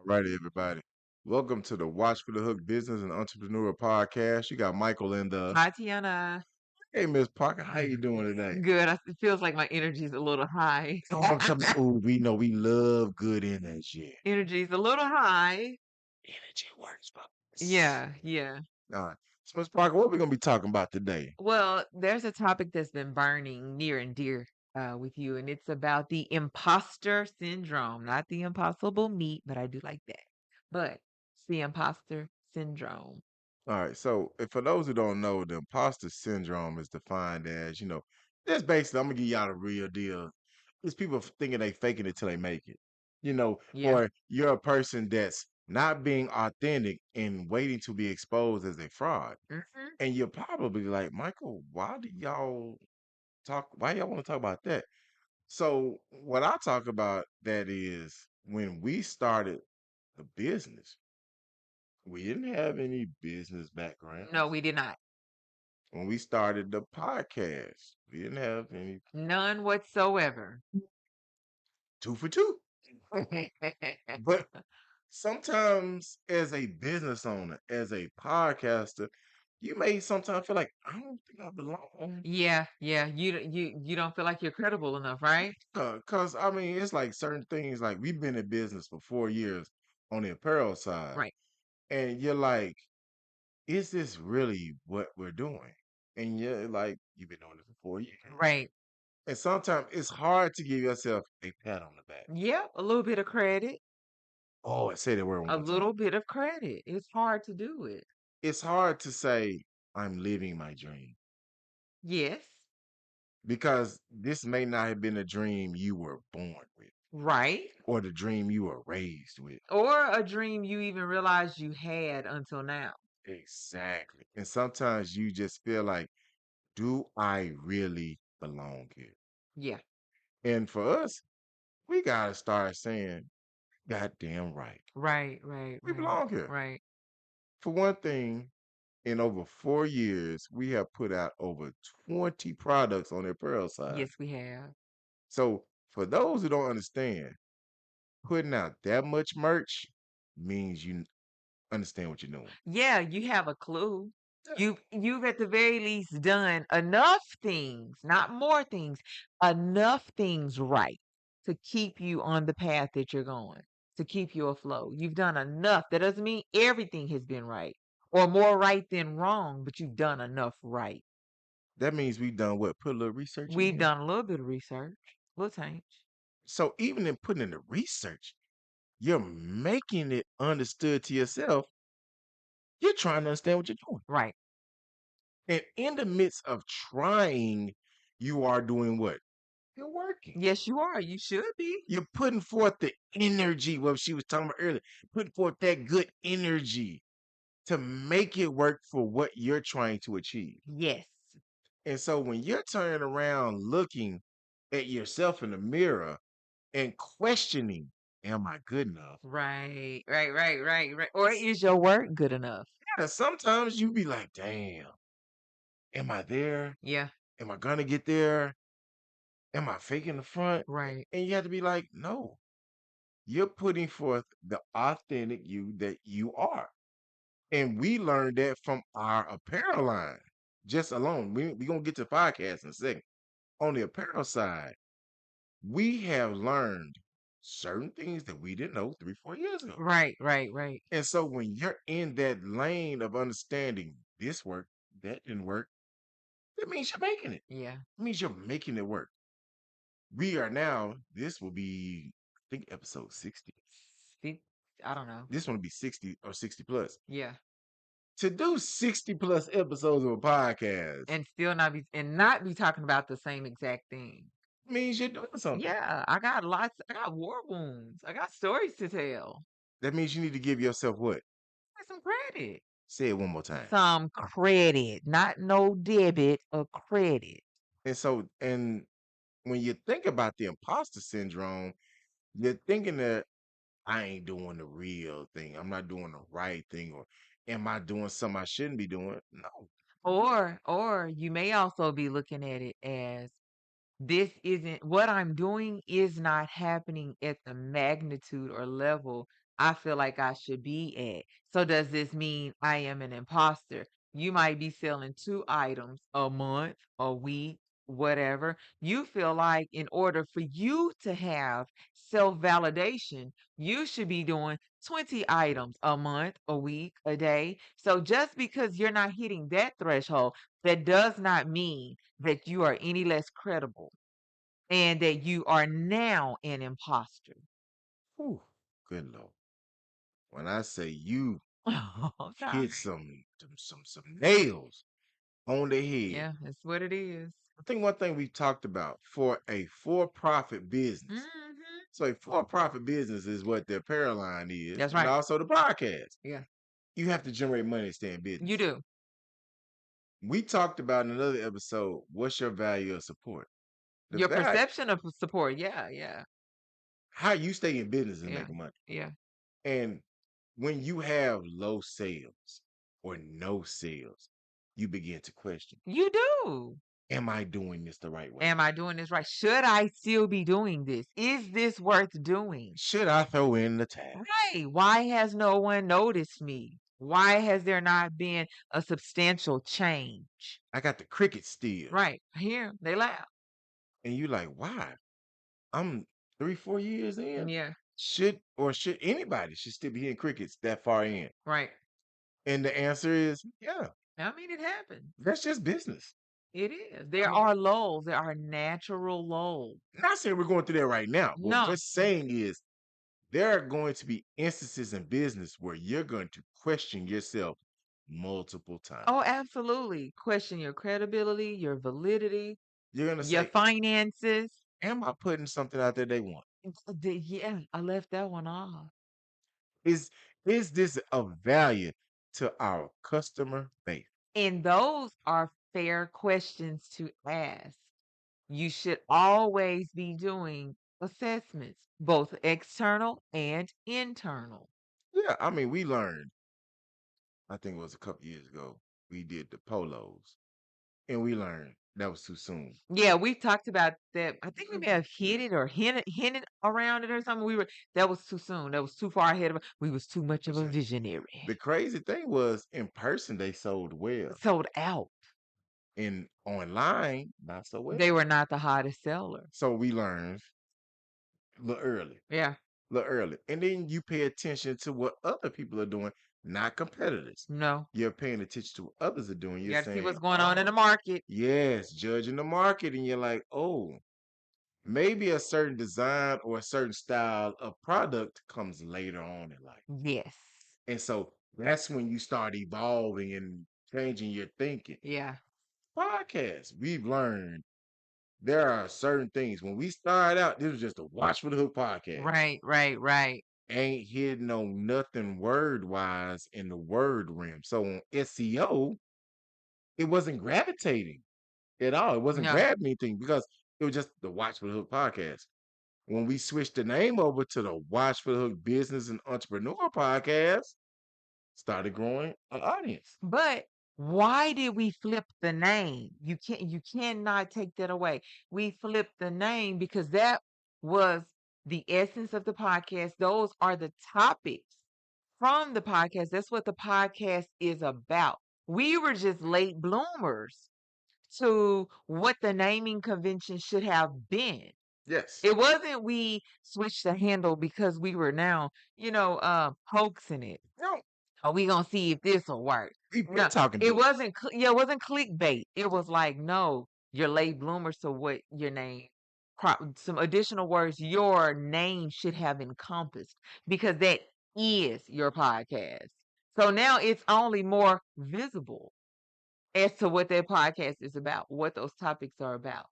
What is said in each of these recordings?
Righty, everybody. Welcome to the Watch for the Hook Business and Entrepreneur Podcast. You got Michael in the. Hi, Tiana. Hey, Miss Parker, how you doing today? Good. It feels like my energy's a little high. Oh, I'm talking. Oh, we know we love good energy. Energy's a little high. Energy works for us. Yeah, yeah. All right. So, Miss Parker, what we gonna be talking about today? Well, there's a topic that's been burning near and dear with you, and it's about the imposter syndrome. Not the impossible meat, but I do like that. But it's the imposter syndrome. All right. So, if for those who don't know, the imposter syndrome is defined as, that's basically. I'm gonna give y'all the real deal. It's people thinking they faking it till they make it. Yeah. Or you're a person that's not being authentic and waiting to be exposed as a fraud. Hmm. And you're probably like, Michael, why y'all want to talk about that? So what I talk about that is when we started the business, we didn't have any business No, backgrounds. we did not. When we started the podcast, we didn't have any None whatsoever. two for two. But sometimes as a business owner, as a podcaster, you may sometimes feel like I don't think I belong. Yeah, yeah. You don't feel like you're credible enough, right? Cause I mean, it's like certain things. Like we've been in business for 4 years on the apparel side, Right. and you're like, is this really what we're doing? And you're like, you've been doing it for 4 years, Right. and sometimes it's hard to give yourself a pat on the back. Yeah, a little bit of credit. Oh, I say that word one A more time. little bit of credit. It's hard to do it. It's hard to say I'm living my dream. Yes. Because this may not have been a dream you were born with Right. or the dream you were raised with. Or a dream you even realized you had until now. Exactly. And sometimes you just feel like, do I really belong here? Yeah. And for us, we got to start saying, goddamn right. Right, right, We right, belong here. right. For one thing, in over 4 years, we have put out over 20 products on the apparel side. Yes, we have. So for those who don't understand, putting out that much merch means you understand what you're doing. Yeah, you have a clue. Yeah. You've at the very least done enough things, not more things, enough things right to keep you on the path that you're going, to keep you afloat. You've done enough. That doesn't mean everything has been right or more right than wrong, but you've done enough right. That means we done what? Put a little research in We've here. done a little bit of research, little change. So even in putting in the research, you're making it understood to yourself. You're trying to understand what you're doing. Right. And in the midst of trying, you are doing what? You're working. Yes, you are. You should be. You're putting forth the energy, what she was talking about earlier, putting forth that good energy to make it work for what you're trying to achieve. Yes. And so when you're turning around looking at yourself in the mirror and questioning, am I good enough? Right, right, right, right, right. Or is your work good enough? Yeah, sometimes you be like, damn, am I there? Yeah, Am I gonna get there? Am I faking the front? right. And you have to be like, no, you're putting forth the authentic you that you are. And we learned that from our apparel line just alone. We gonna get to the podcast in a second. On the apparel side, we have learned certain things that we didn't know 3, 4 years ago. Right, right, right. And so when you're in that lane of understanding this worked, that didn't work, that means you're making it. Yeah. It means you're making it work. We are now, this will be, I think, episode 60. See, I don't know. This one will be 60 or 60 plus. Yeah. To do 60 plus episodes of a podcast And still not be talking about the same exact thing. means you're doing something. Yeah, I got lots, I got war wounds. I got stories to tell. That means you need to give yourself what? Get some credit. Say it one more time. Some credit. Not no debit, a credit. And so, and when you think about the imposter syndrome, you're thinking that I ain't doing the real thing. I'm not doing the right thing. Or am I doing something I shouldn't be doing? No. Or you may also be looking at it as this isn't what I'm doing is not happening at the magnitude or level I feel like I should be at. So does this mean I am an imposter? You might be selling 2 items a month, a week, whatever. You feel like in order for you to have self-validation, you should be doing 20 items a month, a week, a day. So just because you're not hitting that threshold, that does not mean that you are any less credible and that you are now an imposter. Whew, good Lord. When I say you Oh, I'm hit sorry. some nails on the head. Yeah, that's what it is. I think one thing we talked about for a for-profit business. Mhm. So a for-profit business is what the apparel line is, That's and right. also the podcast. Yeah, You have to generate money to stay in you business. do. We talked about in another episode, what's your value of support? The Your value, perception of support. Yeah, yeah, how you stay in business and yeah, making money. yeah. And when you have low sales or no sales, you begin to question, You do. am I doing this the right way? Am I doing this right? Should I still be doing this? Is this worth doing? Should I throw in the towel? Right. Why has no one noticed me? Why has there not been a substantial change? I got the cricket still. Right. Here, they laugh. And you like, why? I'm 3, 4 years in. Yeah, Should anybody should still be hitting crickets that far in? right. And the answer is, yeah, I mean, it happens. that's just business. It is. I There mean, are lulls. There are natural lulls. not saying we're going through that right now. What No. we're saying is there are going to be instances in business where you're going to question yourself multiple times. Oh, absolutely. Question your credibility, your validity, You're going to your say, finances. am I putting something out there they want? Yeah, I left that one off. Is is this of value to our customer base? And those are fair questions to ask. You should always be doing assessments, both external and internal. Yeah, I mean, we learned, I think it was a couple years ago, we did the polos and we learned that was too soon. Yeah, we talked about that. I think we may have hit it or hinted around it or something. That was too soon. That was too far ahead of us. We was too much of a visionary. The crazy thing was in person they sold well. Sold out. In online, not so They well. were not the hottest seller. So we learned a little early, Yeah. a little early. And then you pay attention to what other people are doing, not competitors. No. You're paying attention to what others are doing. You You're got to see saying, what's going on in oh, the market. yes, judging the market. And you're like, oh, maybe a certain design or a certain style of product comes later on in life. Yes. And so that's when you start evolving and changing your thinking. Yeah. Podcasts, we've learned there are certain things. When we started out, this was just a Watch for the Hook podcast. Right, right, right. Ain't hitting on nothing word wise in the word realm. So on SEO, it wasn't gravitating at all. It wasn't No. grabbing anything because it was just the Watch for the Hook podcast. When we switched the name over to the Watch for the Hook Business and Entrepreneur podcast, started growing an audience. But why did we flip the name? You cannot take that away. We flipped the name because that was the essence of the podcast. Those are the topics from the podcast. That's what the podcast is about. We were just late bloomers to what the naming convention should have been. Yes. It wasn't we switched the handle because we were now, hoaxing it. No, Are we gonna see if this will work? we've been No, talking it business. wasn't. Yeah, it wasn't clickbait. It was like, no, you're late bloomers to what your name, some additional words your name should have encompassed because that is your podcast. So now it's only more visible as to what that podcast is about, what those topics are about.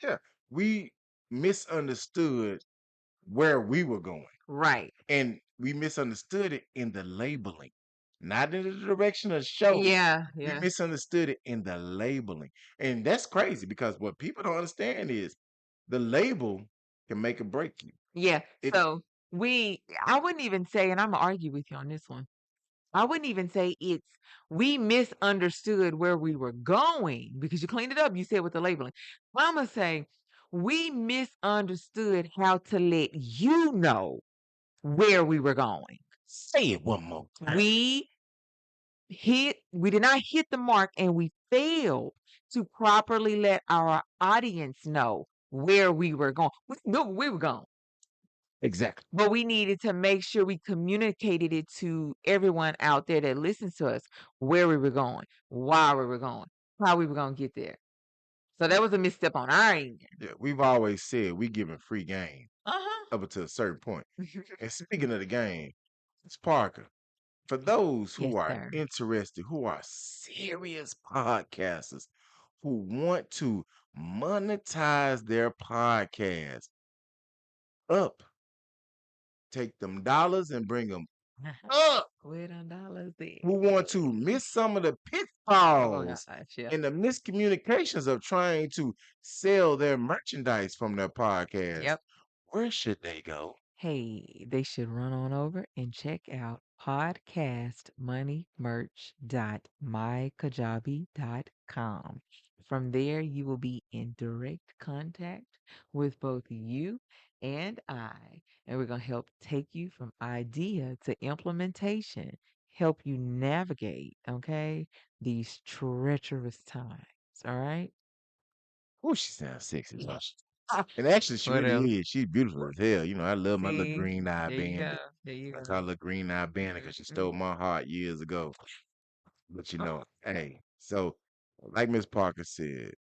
Yeah. We misunderstood where we were going. Right. And we misunderstood it in the labeling, not in the direction of the show. Yeah. We Yeah. misunderstood it in the labeling. And that's crazy because what people don't understand is the label can make or break you. Yeah. It So I wouldn't even say, and I'm gonna argue with you on this one. I wouldn't even say we misunderstood where we were going because you cleaned it up. You said with the labeling. I'm gonna say we misunderstood how to let you know where we were going. Say it one more time. We did not hit the mark, and we failed to properly let our audience know where we were going. We knew where we were going, Exactly. but we needed to make sure we communicated it to everyone out there that listens to us where we were going, why we were going, how we were going to get there. So that was a misstep on our end. Yeah, we've always said we giving free game Uh-huh. up until a certain point. And speaking of the game, it's Parker. For those Yes, who are sir. interested, who are serious podcasters, who want to monetize their podcast up, take them dollars and bring them up. Where them dollars Who want to miss some of the Oh pitfalls gosh, yeah. and the miscommunications of trying to sell their merchandise from their podcast, Yep. where should they go? Hey, they should run on over and check out podcastmoneymerch.mykajabi.com. From there, you will be in direct contact with both you and I, and we're going to help take you from idea to implementation, help you navigate, okay, these treacherous times. All right? Oh, she sounds sexy, don't she? And actually, she What else? really is. She's beautiful as hell. You know, I love my little See, green eye there you go. bandit. There you I go. call her green eye bandit because she stole Mhm. my heart years ago. But you know, hey, so like Miss Parker said,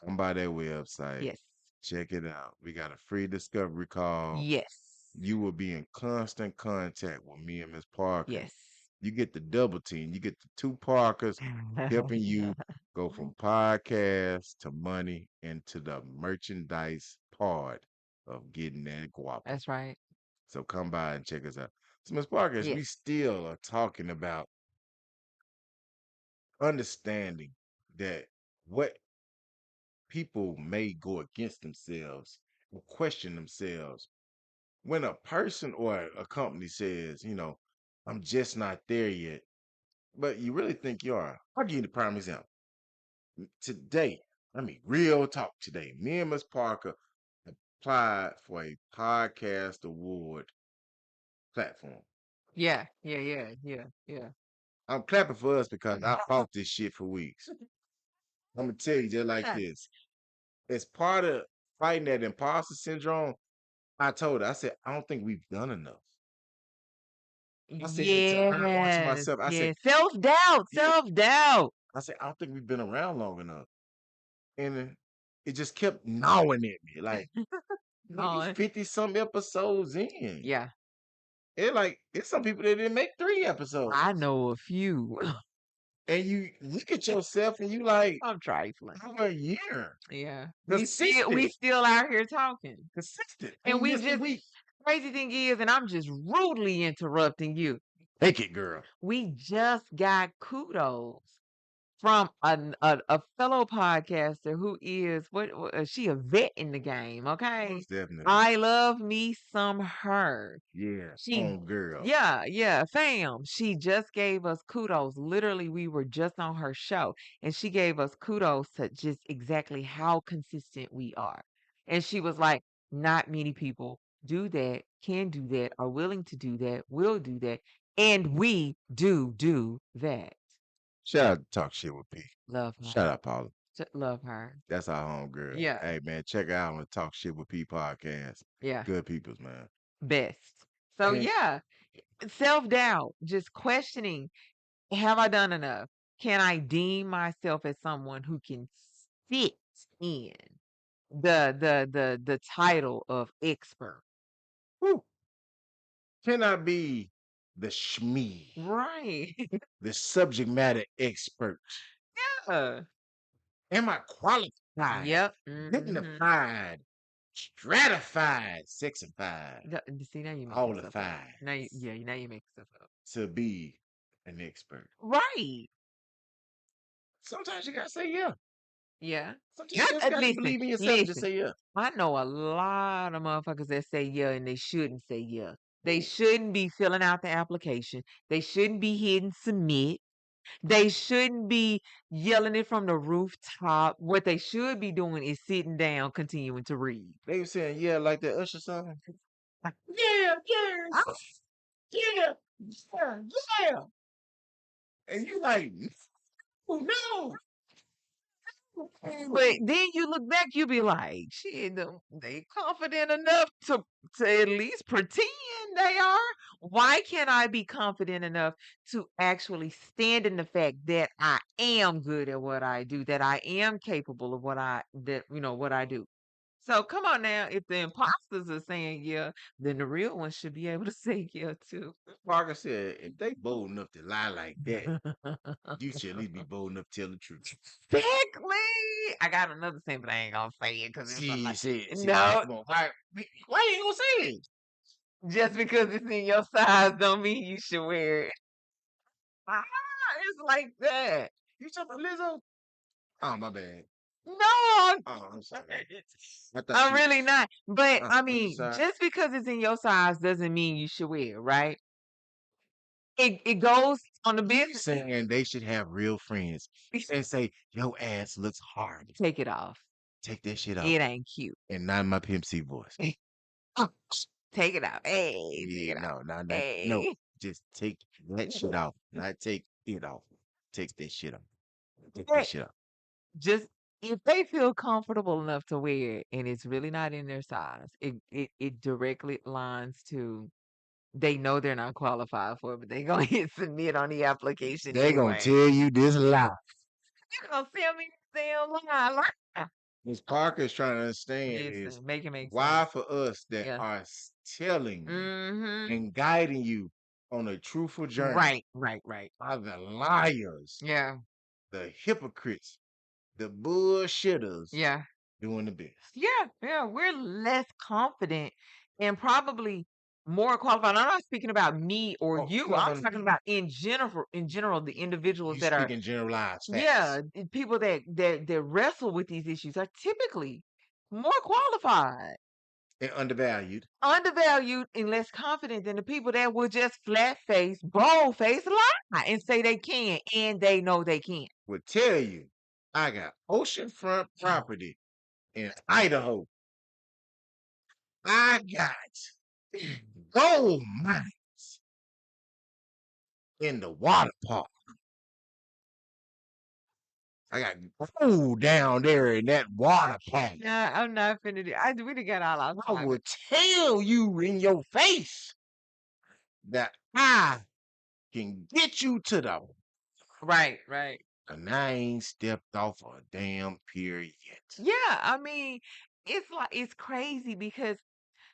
come by their website, Yes. check it out. We got a free discovery call. Yes. You will be in constant contact with me and Miss Parker. Yes. You get the double team. You get the two Parkers helping you go from podcast to money into the merchandise part of getting that guapa. That's right. So come by and check us out. So Miss Parkers, we Yes. still are talking about understanding that what people may go against themselves or question themselves when a person or a company says, I'm just not there yet, but you really think you are. I'll give you the prime example. Today, I mean, real talk today, me and Miss Parker applied for a podcast award platform. Yeah. Yeah. Yeah. Yeah. Yeah. I'm clapping for us because I fought this shit for weeks. I'm gonna tell you just like this. As part of fighting that imposter syndrome, I told her, I said, I don't think we've done enough. I said to her, watching Yes. myself, I said, Yes. Self-doubt. yeah. Self-doubt. I said, I don't think we've been around long enough. And it just kept gnawing at me. Like, we Oh, 50 some episodes in. yeah. It's some people that didn't make 3 episodes. I know a few. And you look at yourself and you like, I'm trifling. over a year. Yeah. We Consistent. still out here talking. Consistent. And Ain't we missed a just week. crazy thing is, and I'm just rudely interrupting you. Take it, girl. We just got kudos from a fellow podcaster who is she a vet in the game, okay? Most definitely. I love me some her. Yeah. She On girl. yeah, fam. She just gave us kudos. Literally, we were just on her show and she gave us kudos to just exactly how consistent we are. And she was like, not many people do that, can do that, are willing to do that, will do that, and we do that. Shout out to Talk Shit with P. Love her. Shout out, Paula. Love her. That's our home girl. Yeah. Hey, man, check her out on the Talk Shit with P podcast. Yeah. Good peoples, man. Best. So And yeah, self-doubt, just questioning, have I done enough? Can I deem myself as someone who can fit in the title of expert? whew, can I be the shmee, Right. the subject matter expert? Yeah. Am I qualified, Yep. Mhm. dignified, stratified, sexified, See, now you make all the stuff up. five Now now you make stuff up. to be an expert? Right. Sometimes you gotta say yeah. Yeah. Sometimes you just gotta Listen, believe in yourself and just listen. say yeah. I know a lot of motherfuckers that say yeah and they shouldn't say yeah. They shouldn't be filling out the application. They shouldn't be hitting submit. They shouldn't be yelling it from the rooftop. What they should be doing is sitting down, continuing to read. They were saying yeah like that Usher song. Yeah, yes, yeah, yeah, yeah. And you like, no, no. But then you look back, you be like, shit, they confident enough to at least pretend they are. Why can't I be confident enough to actually stand in the fact that I am good at what I do, that I am capable of what I do? So come on now, if the imposters are saying yeah, then the real ones should be able to say yeah too. Parker said, if they bold enough to lie like that, you should at least be bold enough to tell the truth. Exactly. I got another thing, but I ain't gonna say it because it's a She lot. said, see, No, come on, why you gonna say it? just because it's in your size don't mean you should wear it. Ah, it's like that. You talking about Lizzo? Oh, my bad. No, Oh, I'm sorry. I thought I'm you really was, not. But I I'm mean, sorry. just because it's in your size doesn't mean you should wear it, right? It goes on the You business. saying they should have real friends and say, your ass looks hard. Take it off. Take that shit off. It ain't cute. And not in my Pimp C voice. Take it out. Hey, take Yeah, it out. no, no, no, no. Hey. Just take that shit off. Not take it off. Take that shit off. Take that But shit off. just if they feel comfortable enough to wear it and it's really not in their size, it directly lines to they know they're not qualified for it, but they gonna hit submit on the application They gonna anyway. tell you this lie. You gonna sell me the damn lie. Miss Parker is trying to understand is Listen, make it make sense. why for us that Yeah. are telling you Mm-hmm. and guiding you on a truthful journey Right, right, right. are the liars, Yeah, the hypocrites, the bullshitters yeah. doing the best. Yeah, yeah, we're less confident and probably more qualified. I'm not speaking about me or Oh, you. no, I'm no, talking about in general, the individuals you that are, speaking generalized yeah, facts people that wrestle with these issues are typically more qualified, and undervalued. undervalued, and less confident than the people that will just flat face, bold face lie and say they can and they know they can't. Will tell you, I got oceanfront property in Idaho. I got gold mines in the water park. I got gold down there in that water park. Nah, I'm not finna do. We done got all our I time. will tell you in your face that I can get you to the. Right, right. And I ain't stepped off a damn pier yet. Yeah, I mean, it's like it's crazy because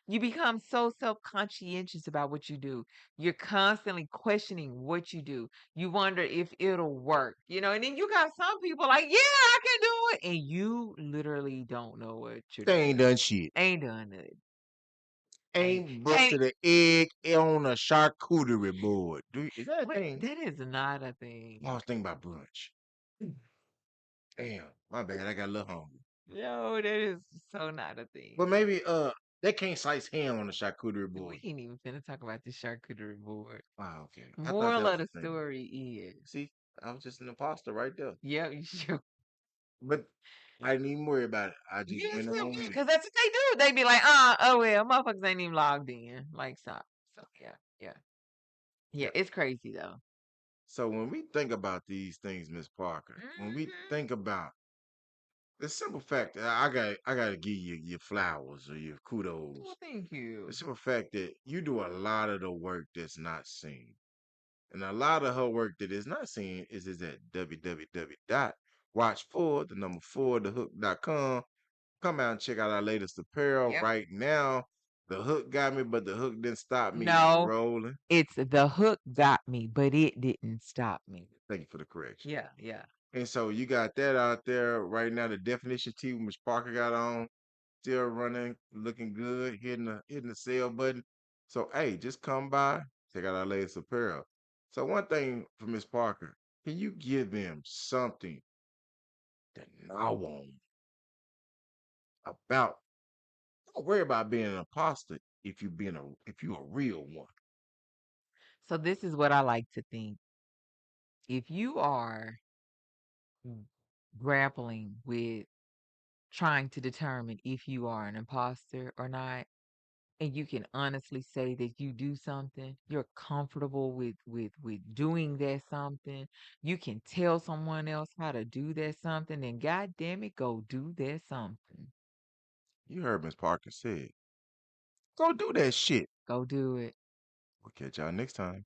you become so self-conscientious about what you do. You're constantly questioning what you do. You wonder if it'll work, and then you got some people like, yeah, I can do it. And you literally don't know what you're They doing. ain't done shit. Ain't done it. Ain't, Ain't ain't, busted an egg on a charcuterie board. Is that a what, thing? that is not a thing. I was thinking about brunch. Damn, my bad. I got a little hungry. No, that is so not a But thing. maybe they can't slice ham on the charcuterie We board. ain't even finna talk about the charcuterie board. Wow, okay. I thought Moral that of was the a thing. story is, See, I was just an imposter right there. yeah, you sure. But I didn't even worry about it. I just Yes, went on with it. because that's what they do. They be like, oh well, motherfuckers ain't even logged in. Like, stop. So yeah, yeah, yeah. Yeah. It's crazy though. So when we think about these things, Miss Parker, when we Hmm. think about the simple fact that I gotta give you your flowers or your Well, kudos. thank The you. simple fact that you do a lot of the work that's not seen. And a lot of her work that is not seen is at www.watch4, the number 4, thehook.com. Come out and check out our latest apparel Yep. right now. The hook got me, but the hook didn't stop me. It's No, rolling. it's the hook got me, but it didn't stop me. Thank you for the correction. Yeah, yeah. And so you got that out there right now. The definition tee Miss Parker got on, still running, looking good, hitting the sale button. So hey, just come by, check out our latest apparel. So one thing for Miss Parker, can you give them something to gnaw on about? Don't worry about being an imposter if you're a real one. So this is what I like to think. If you are grappling with trying to determine if you are an imposter or not, and you can honestly say that you do something, you're comfortable with doing that something, you can tell someone else how to do that something, and god damn it, go do that something. You heard Miss Parker said, go do that shit. Go do it. We'll catch y'all next time.